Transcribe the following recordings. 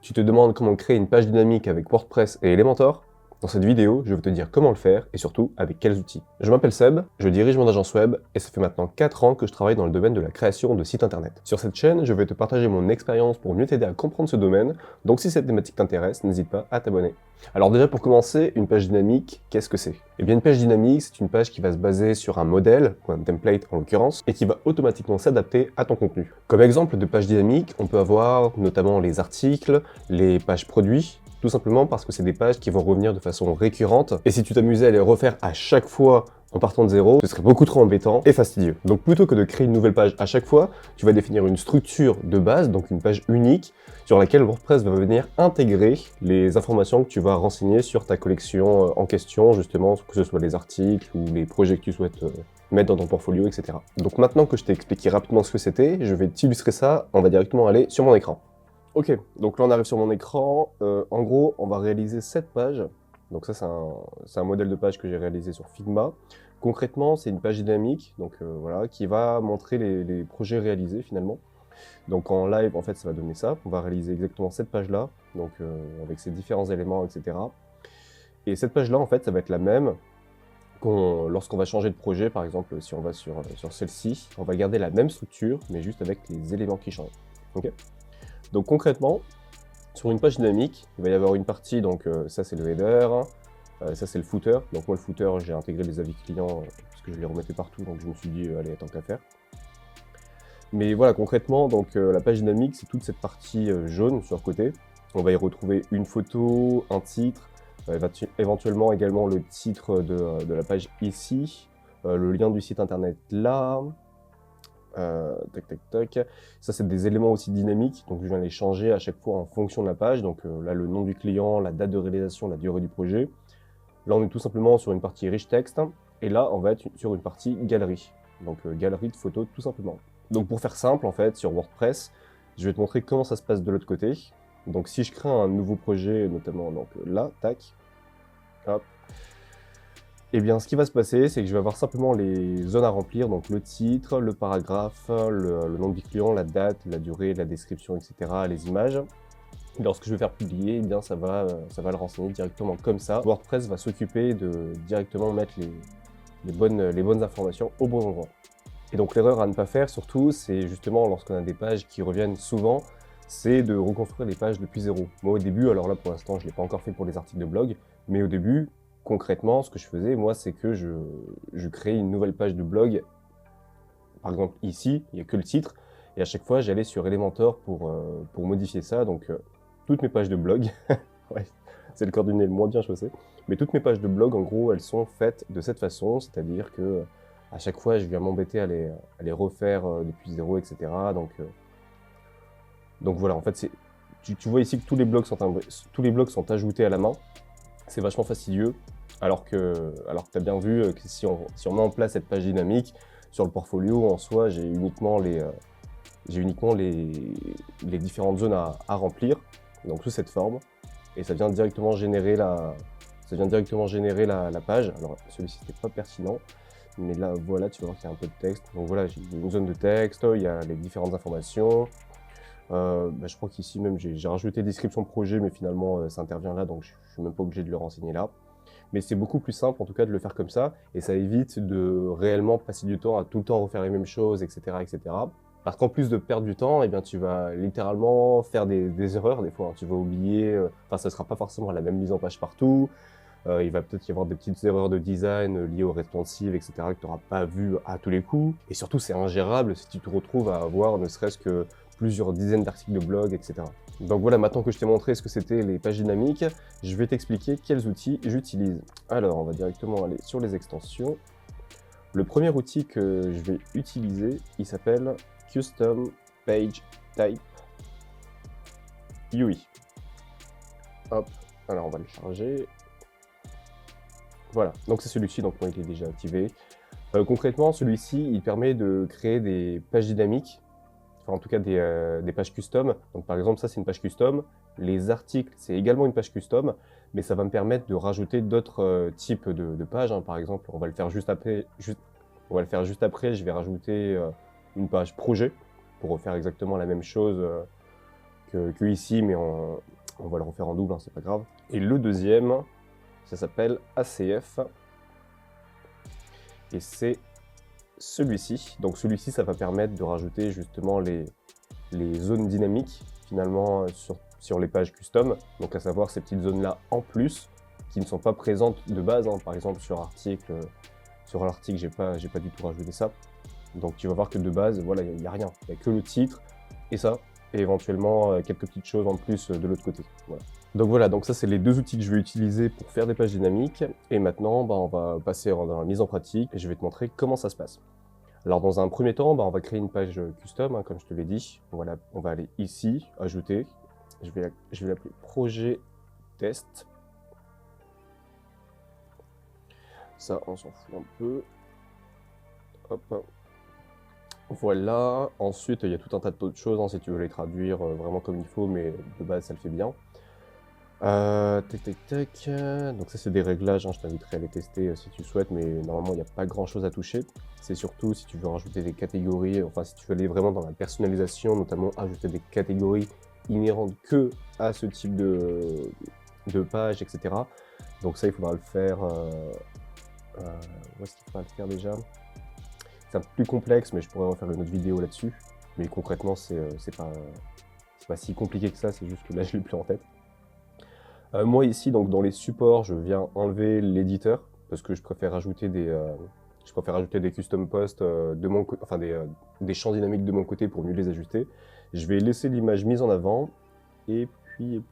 Tu te demandes comment créer une page dynamique avec WordPress et Elementor? Dans cette vidéo, je vais te dire comment le faire et surtout avec quels outils. Je m'appelle Seb, je dirige mon agence web et ça fait maintenant 4 ans que je travaille dans le domaine de la création de sites internet. Sur cette chaîne, je vais te partager mon expérience pour mieux t'aider à comprendre ce domaine, donc si cette thématique t'intéresse, n'hésite pas à t'abonner. Alors déjà pour commencer, une page dynamique, qu'est-ce que c'est? Eh bien une page dynamique, c'est une page qui va se baser sur un modèle, ou un template en l'occurrence, et qui va automatiquement s'adapter à ton contenu. Comme exemple de page dynamique, on peut avoir notamment les articles, les pages produits, tout simplement parce que c'est des pages qui vont revenir de façon récurrente, et si tu t'amusais à les refaire à chaque fois en partant de zéro, ce serait beaucoup trop embêtant et fastidieux. Donc plutôt que de créer une nouvelle page à chaque fois, tu vas définir une structure de base, donc une page unique, sur laquelle WordPress va venir intégrer les informations que tu vas renseigner sur ta collection en question, justement, que ce soit les articles ou les projets que tu souhaites mettre dans ton portfolio, etc. Donc maintenant que je t'ai expliqué rapidement ce que c'était, je vais t'illustrer ça, on va directement aller sur mon écran. Ok, donc là on arrive sur mon écran. En gros, on va réaliser cette page. Donc ça, c'est un modèle de page que j'ai réalisé sur Figma. Concrètement, c'est une page dynamique, donc voilà, qui va montrer les projets réalisés finalement. Donc en live, en fait, ça va donner ça. On va réaliser exactement cette page-là, donc avec ses différents éléments, etc. Et cette page-là, en fait, ça va être la même lorsqu'on va changer de projet. Par exemple, si on va sur celle-ci, on va garder la même structure, mais juste avec les éléments qui changent. Ok. Donc concrètement, sur une page dynamique, il va y avoir une partie, donc ça c'est le header, ça c'est le footer. Donc moi le footer, j'ai intégré les avis clients parce que je les remettais partout, donc je me suis dit allez, tant qu'à faire. Mais voilà, concrètement, donc la page dynamique, c'est toute cette partie jaune sur le côté. On va y retrouver une photo, un titre, éventuellement également le titre de la page ici, le lien du site internet là. Tac, tac, tac. Ça, c'est des éléments aussi dynamiques, donc je viens les changer à chaque fois en fonction de la page. Donc là, le nom du client, la date de réalisation, la durée du projet. Là, on est tout simplement sur une partie rich text, et là, on va être sur une partie galerie. Donc galerie de photos, tout simplement. Donc pour faire simple, en fait, sur WordPress, je vais te montrer comment ça se passe de l'autre côté. Donc si je crée un nouveau projet, notamment donc là, tac, hop. Eh bien, ce qui va se passer, c'est que je vais avoir simplement les zones à remplir, donc le titre, le paragraphe, le nom du client, la date, la durée, la description, etc., les images. Et lorsque je vais faire publier, eh bien, ça va le renseigner directement comme ça. WordPress va s'occuper de directement mettre les bonnes informations au bon endroit. Et donc l'erreur à ne pas faire, surtout, c'est justement lorsqu'on a des pages qui reviennent souvent, c'est de reconstruire les pages depuis zéro. Moi au début, alors là pour l'instant je ne l'ai pas encore fait pour les articles de blog, mais au début, concrètement, ce que je faisais, moi, c'est que je créais une nouvelle page de blog. Par exemple, ici, il n'y a que le titre, et à chaque fois, j'allais sur Elementor pour modifier ça. Donc, toutes mes pages de blog, ouais, c'est le coordonné le moins bien chaussé, mais toutes mes pages de blog, en gros, elles sont faites de cette façon, c'est-à-dire que à chaque fois, je viens m'embêter à les refaire depuis zéro, etc. Donc voilà, en fait, tu vois ici que tous les blogs sont ajoutés à la main. C'est vachement fastidieux, alors que tu as bien vu que si on met en place cette page dynamique, sur le portfolio, en soi, j'ai uniquement les différentes zones à remplir, donc sous cette forme, et ça vient directement générer la page. Alors celui-ci n'était pas pertinent, mais là voilà, tu vas voir qu'il y a un peu de texte. Donc voilà, j'ai une zone de texte, il y a les différentes informations. Je crois qu'ici même j'ai rajouté description projet, mais finalement ça intervient là, donc je suis même pas obligé de le renseigner là. Mais c'est beaucoup plus simple en tout cas de le faire comme ça, et ça évite de réellement passer du temps à tout le temps refaire les mêmes choses, etc. etc. Parce qu'en plus de perdre du temps, eh bien, tu vas littéralement faire des erreurs des fois, hein. Tu vas oublier, enfin ça sera pas forcément la même mise en page partout, il va peut-être y avoir des petites erreurs de design liées aux responsives, etc. que tu n'auras pas vu à tous les coups. Et surtout, c'est ingérable si tu te retrouves à avoir ne serait-ce que plusieurs dizaines d'articles de blog, etc. Donc voilà, maintenant que je t'ai montré ce que c'était les pages dynamiques, je vais t'expliquer quels outils j'utilise. Alors, on va directement aller sur les extensions. Le premier outil que je vais utiliser, il s'appelle Custom Page Type UI. Hop, alors on va le charger. Voilà, donc c'est celui-ci, donc moi il est déjà activé. Concrètement, celui-ci, il permet de créer des pages dynamiques, enfin en tout cas des pages custom. Donc par exemple, ça c'est une page custom. Les articles, c'est également une page custom, mais ça va me permettre de rajouter d'autres types de pages, hein. Par exemple, on va le faire juste après, je vais rajouter une page projet pour refaire exactement la même chose que ici, mais On va le refaire en double, hein, c'est pas grave. Et le deuxième, ça s'appelle ACF. Et c'est celui-ci. Donc celui-ci, ça va permettre de rajouter justement les zones dynamiques, finalement, sur les pages custom. Donc à savoir ces petites zones-là en plus, qui ne sont pas présentes de base. Hein. Par exemple, sur l'article, j'ai pas du tout rajouté ça. Donc tu vas voir que de base, voilà, il n'y a rien. Il n'y a que le titre et ça, et éventuellement quelques petites choses en plus de l'autre côté. Voilà. Donc voilà, donc ça c'est les deux outils que je vais utiliser pour faire des pages dynamiques. Et maintenant, on va passer dans la mise en pratique et je vais te montrer comment ça se passe. Alors dans un premier temps, on va créer une page custom, hein, comme je te l'ai dit. Voilà, on va aller ici, ajouter. Je vais l'appeler projet test. Ça, on s'en fout un peu. Hop. Voilà, ensuite il y a tout un tas d'autres choses, hein, si tu veux les traduire vraiment comme il faut, mais de base ça le fait bien. Donc ça c'est des réglages, hein, je t'inviterai à les tester si tu souhaites, mais normalement il n'y a pas grand chose à toucher. C'est surtout si tu veux rajouter des catégories, enfin si tu veux aller vraiment dans la personnalisation, notamment ajouter des catégories inhérentes que à ce type de page, etc. Donc ça il faudra le faire, où est-ce qu'il faudra le faire déjà? C'est un peu plus complexe, mais je pourrais en faire une autre vidéo là-dessus. Mais concrètement, c'est pas si compliqué que ça, c'est juste que là, je l'ai plus en tête. Moi, ici, donc dans les supports, je viens enlever l'éditeur, parce que je préfère ajouter des custom posts de mon côté, enfin des champs dynamiques de mon côté pour mieux les ajuster. Je vais laisser l'image mise en avant, et puis,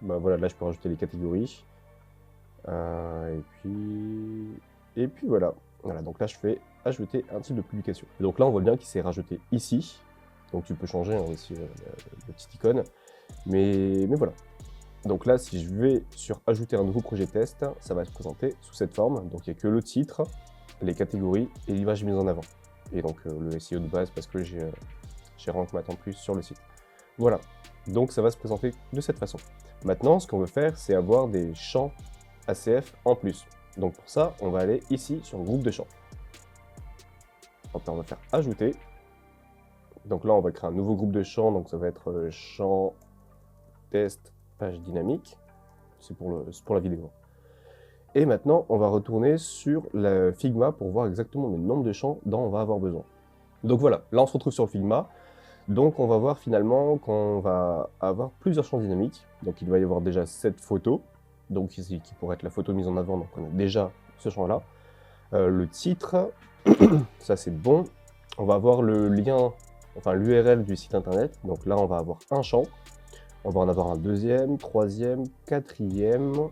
bah voilà, là, je peux rajouter les catégories. Et puis voilà. Voilà, donc là je fais ajouter un type de publication. Et donc là on voit bien qu'il s'est rajouté ici. Donc tu peux changer hein, ici la petite icône. Mais voilà. Donc là si je vais sur ajouter un nouveau projet test, ça va se présenter sous cette forme. Donc il n'y a que le titre, les catégories et l'image mise en avant. Et donc le SEO de base parce que j'ai Rank Math en plus sur le site. Voilà. Donc ça va se présenter de cette façon. Maintenant ce qu'on veut faire c'est avoir des champs ACF en plus. Donc pour ça, on va aller ici sur le groupe de champs. On va faire ajouter. Donc là, on va créer un nouveau groupe de champs. Donc ça va être champ test page dynamique. C'est pour la vidéo. Et maintenant, on va retourner sur la Figma pour voir exactement le nombre de champs dont on va avoir besoin. Donc voilà, là on se retrouve sur le Figma. Donc on va voir finalement qu'on va avoir plusieurs champs dynamiques. Donc il va y avoir déjà cette photo. Donc ici, qui pourrait être la photo mise en avant, donc on a déjà ce champ-là. Le titre, ça c'est bon. On va avoir le lien, enfin l'URL du site internet. Donc là, on va avoir un champ. On va en avoir un deuxième, troisième, quatrième,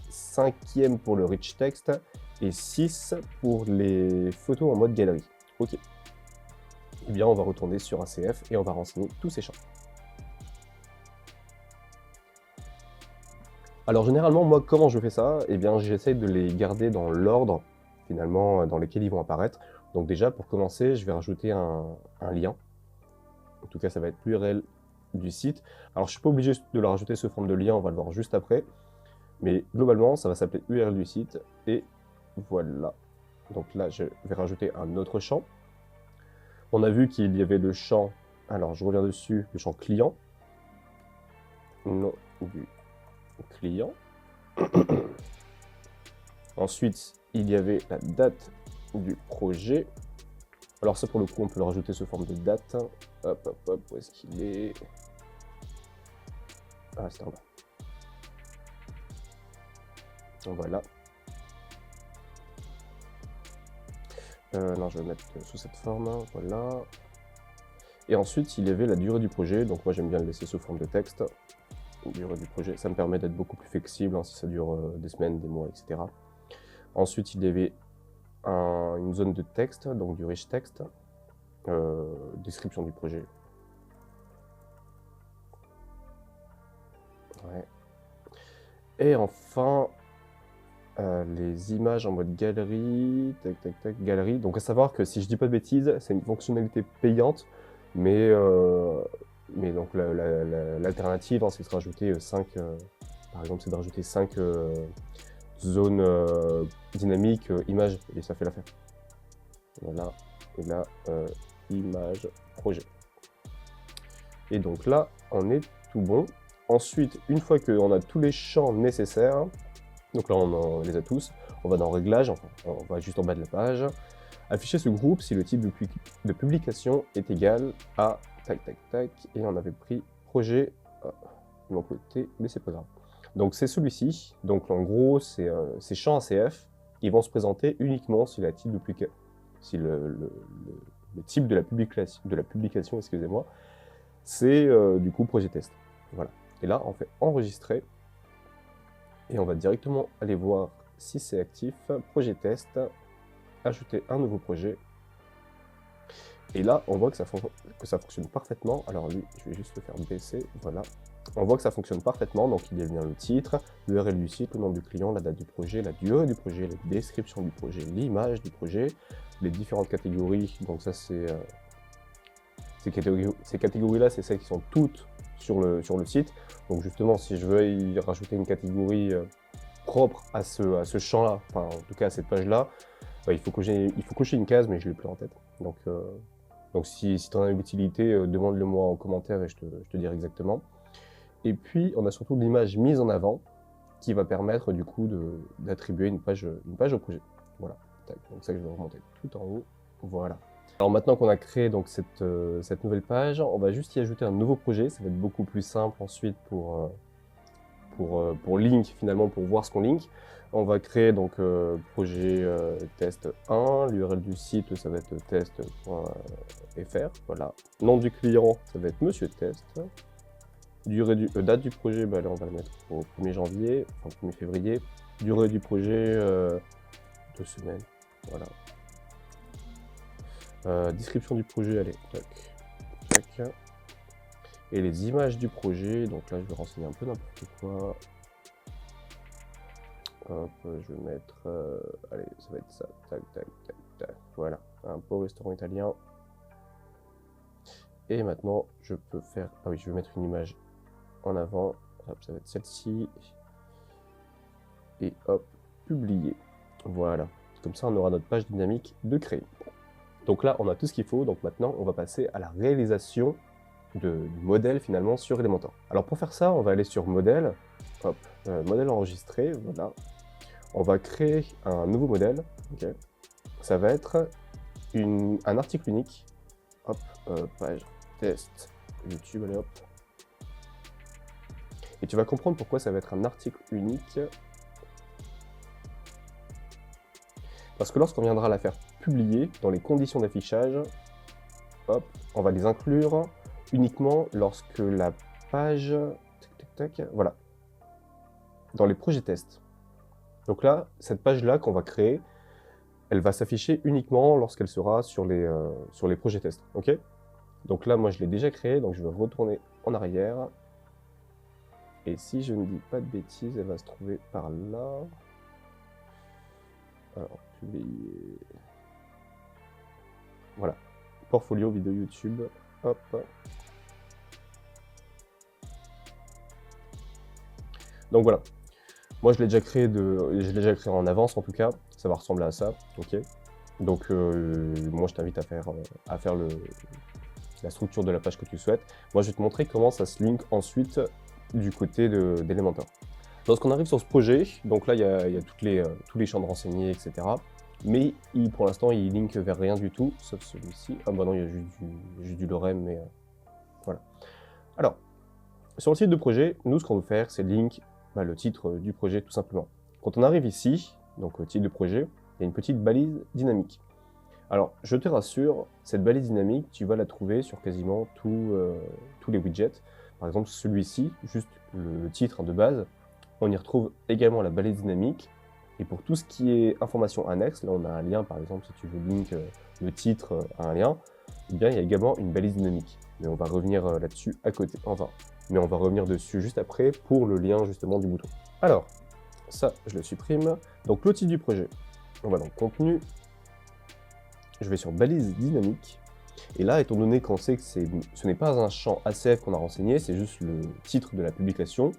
cinquième pour le rich text et 6 pour les photos en mode galerie. Ok. Eh bien, on va retourner sur ACF et on va renseigner tous ces champs. Alors généralement, moi, comment je fais ça? Eh bien, j'essaie de les garder dans l'ordre, finalement, dans lequel ils vont apparaître. Donc déjà, pour commencer, je vais rajouter un lien. En tout cas, ça va être l'URL du site. Alors, je suis pas obligé de le rajouter sous forme de lien, on va le voir juste après. Mais globalement, ça va s'appeler URL du site. Et voilà. Donc là, je vais rajouter un autre champ. On a vu qu'il y avait le champ, alors je reviens dessus, le champ client. Nom du client. Ensuite, il y avait la date du projet. Alors ça, pour le coup, on peut le rajouter sous forme de date. Hop, où est-ce qu'il est? Ah, c'est en bas. Donc voilà. Non, je vais le mettre sous cette forme, hein, voilà. Et ensuite, il y avait la durée du projet. Donc moi, j'aime bien le laisser sous forme de texte. Durée du projet, ça me permet d'être beaucoup plus flexible hein, si ça dure des semaines, des mois, etc. Ensuite, il y avait une zone de texte, donc du rich text, description du projet. Ouais. Et enfin, les images en mode galerie, galerie. Donc à savoir que si je dis pas de bêtises, c'est une fonctionnalité payante, mais donc l'alternative, hein, c'est de rajouter 5, par exemple, c'est de rajouter 5 zones dynamiques, images, et ça fait l'affaire. Voilà, et là, image, projet. Et donc là, on est tout bon. Ensuite, une fois qu'on a tous les champs nécessaires, donc là on les a tous, on va dans Réglages, enfin, on va juste en bas de la page, afficher ce groupe si le type de publication est égal à tac tac tac, et on avait pris projet de mon côté, mais c'est pas grave. Donc c'est celui-ci, donc en gros ces champs ACF, ils vont se présenter uniquement si le type de la publication, excusez-moi, c'est du coup projet test. Voilà. Et là on fait enregistrer, et on va directement aller voir si c'est actif, projet test, ajouter un nouveau projet. Et là, on voit que ça fonctionne parfaitement. Alors lui, je vais juste le faire baisser, voilà. On voit que ça fonctionne parfaitement, donc il y a bien le titre, l'URL du site, le nom du client, la date du projet, la durée du projet, la description du projet, l'image du projet, les différentes catégories. Donc ça, ces catégories-là, c'est celles qui sont toutes sur le site. Donc justement, si je veux y rajouter une catégorie propre à ce champ-là, enfin en tout cas à cette page-là, il faut cocher une case, mais je ne l'ai plus en tête. Donc si tu en as une utilité, demande-le-moi en commentaire et je te dirai exactement. Et puis on a surtout l'image mise en avant qui va permettre du coup d'attribuer une page au projet. Voilà, donc ça je vais remonter tout en haut, voilà. Alors maintenant qu'on a créé donc cette nouvelle page, on va juste y ajouter un nouveau projet, ça va être beaucoup plus simple ensuite pour link finalement, pour voir ce qu'on link. On va créer donc projet test 1, l'URL du site ça va être test.fr, voilà. Nom du client ça va être Monsieur Test. Date du projet, bah là on va le mettre au 1er janvier, enfin 1er février. Durée du projet, 2 semaines, voilà. Description du projet, allez, tac, tac. Et les images du projet, donc là je vais renseigner un peu n'importe quoi. Hop, je vais mettre, allez, ça va être ça, tac, tac, tac, tac, voilà, un beau restaurant italien. Et maintenant, je peux faire, ah oui, je vais mettre une image en avant, hop, ça va être celle-ci. Et hop, publier, voilà. Comme ça, on aura notre page dynamique de créer. Donc là, on a tout ce qu'il faut, donc maintenant, on va passer à la réalisation du modèle finalement sur Elementor. Alors pour faire ça, on va aller sur modèle, hop, modèle enregistré, voilà. On va créer un nouveau modèle, ok. Ça va être un article unique, hop, page test YouTube, allez hop. Et tu vas comprendre pourquoi ça va être un article unique. Parce que lorsqu'on viendra la faire publier dans les conditions d'affichage, hop, on va les inclure uniquement lorsque la page, tac, tac, tac, voilà, dans les projets tests. Donc là, cette page-là qu'on va créer, elle va s'afficher uniquement lorsqu'elle sera sur les projets tests, ok? Donc là, moi, je l'ai déjà créée, donc je vais retourner en arrière. Et si je ne dis pas de bêtises, elle va se trouver par là. Alors, publier. Voilà, portfolio vidéo YouTube, hop. Donc voilà, moi je l'ai déjà créé en avance en tout cas, ça va ressembler à ça, ok. Donc moi je t'invite à faire la structure de la page que tu souhaites. Moi je vais te montrer comment ça se link ensuite du côté d'Elementor. Lorsqu'on arrive sur ce projet, donc là il y a tous les champs de renseignés, etc. Mais pour l'instant il link vers rien du tout, sauf celui-ci. Ah bah non, il y a juste du lorem, mais voilà. Alors, sur le site de projet, nous ce qu'on veut faire, c'est link le titre du projet tout simplement. Quand on arrive ici, donc au titre de projet, il y a une petite balise dynamique. Alors, je te rassure, cette balise dynamique, tu vas la trouver sur quasiment tous les widgets. Par exemple, celui-ci, juste le titre de base, on y retrouve également la balise dynamique. Et pour tout ce qui est information annexe, là on a un lien par exemple, si tu veux link le titre à un lien, eh bien il y a également une balise dynamique. Mais on va revenir là-dessus à côté, enfin, mais on va revenir dessus juste après pour le lien justement du bouton. Alors, ça je le supprime. Donc le titre du projet, on va dans contenu, je vais sur balise dynamique, et là étant donné qu'on sait que ce n'est pas un champ ACF qu'on a renseigné, c'est juste le titre de la publication,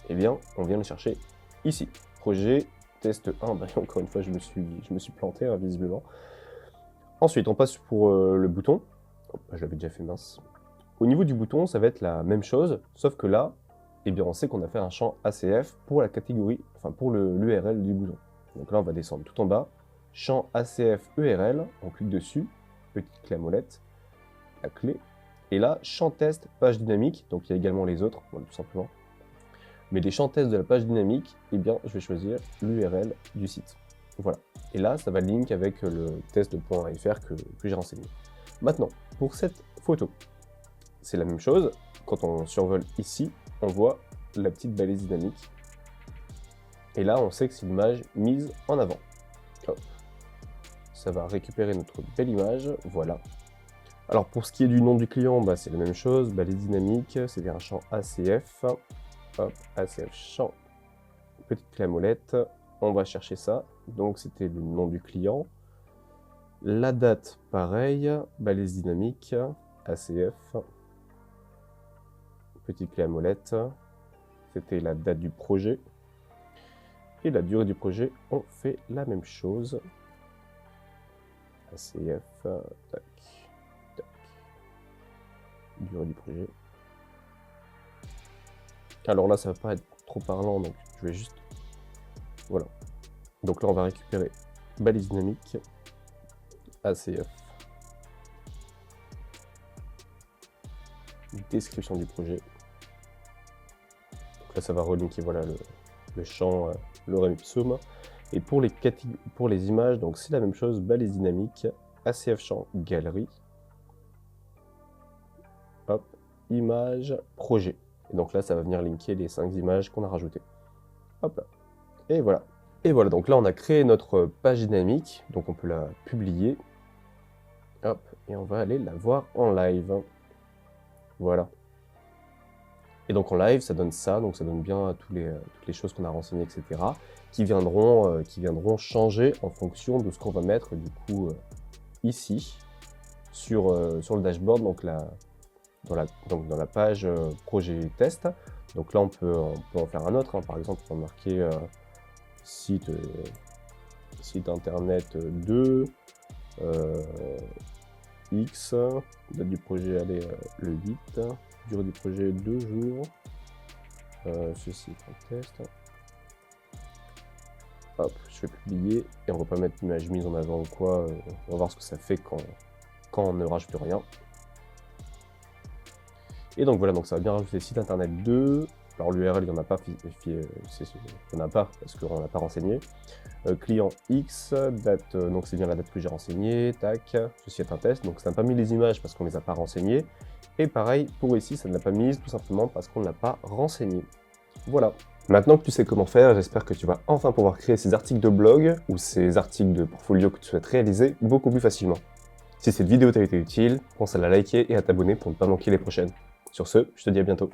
eh bien on vient le chercher ici. Projet test 1, bah, encore une fois je me suis planté hein, visiblement. Ensuite on passe pour le bouton, oh, bah, je l'avais déjà fait mince. Au niveau du bouton ça va être la même chose, sauf que là eh bien on sait qu'on a fait un champ ACF pour la catégorie, enfin pour l'URL du bouton. Donc là on va descendre tout en bas, champ ACF URL, on clique dessus, petite clé à molette, la clé, et là champ test page dynamique, donc il y a également les autres, voilà, tout simplement. Mais les champs test de la page dynamique, eh bien je vais choisir l'URL du site. Voilà. Et là ça va link avec le test.fr que j'ai renseigné. Maintenant, pour cette photo, c'est la même chose. Quand on survole ici, on voit la petite balise dynamique. Et là, on sait que c'est une image mise en avant. Hop. Ça va récupérer notre belle image, voilà. Alors pour ce qui est du nom du client, bah, c'est la même chose, balise dynamique, c'est un champ ACF. Hop, ACF champ, petite clé à molette, on va chercher ça. Donc c'était le nom du client. La date, pareil, balise dynamique, ACF, petite clé à molette, c'était la date du projet. Et la durée du projet, on fait la même chose. ACF, tac, tac. Durée du projet. Alors là, ça va pas être trop parlant, donc je vais juste... Voilà. Donc là, on va récupérer balise dynamique, ACF. Description du projet. Donc là, ça va relinker voilà, le champ lorem ipsum. Et pour les images, donc c'est la même chose, balise dynamique, ACF champ galerie. Hop, image, projet. Et donc là, ça va venir linker les 5 images qu'on a rajoutées. Hop là. Et voilà. Et voilà, donc là, on a créé notre page dynamique. Donc on peut la publier. Hop, et on va aller la voir en live. Voilà. Et donc en live, ça donne ça, donc ça donne bien toutes les choses qu'on a renseignées, etc., qui viendront changer en fonction de ce qu'on va mettre du coup ici sur le dashboard, donc dans la page projet test. Donc là, on peut en faire un autre, hein. Par exemple, on va marquer site internet 2, X, date du projet, allez, le 8, durée du projet 2 jours, ceci est un test. Hop, je vais publier, et on va pas mettre l'image mise en avant ou quoi, on va voir ce que ça fait quand on ne rajoute plus rien. Et donc voilà, donc ça va bien rajouter site internet 2, alors l'URL il n'y en a pas, parce qu'on n'a pas renseigné. Client X, date, donc c'est bien la date que j'ai renseignée, tac, ceci est un test, donc ça n'a pas mis les images parce qu'on ne les a pas renseignées. Et pareil, pour ici, ça ne l'a pas mise tout simplement parce qu'on ne l'a pas renseigné. Voilà. Maintenant que tu sais comment faire, j'espère que tu vas enfin pouvoir créer ces articles de blog ou ces articles de portfolio que tu souhaites réaliser beaucoup plus facilement. Si cette vidéo t'a été utile, pense à la liker et à t'abonner pour ne pas manquer les prochaines. Sur ce, je te dis à bientôt.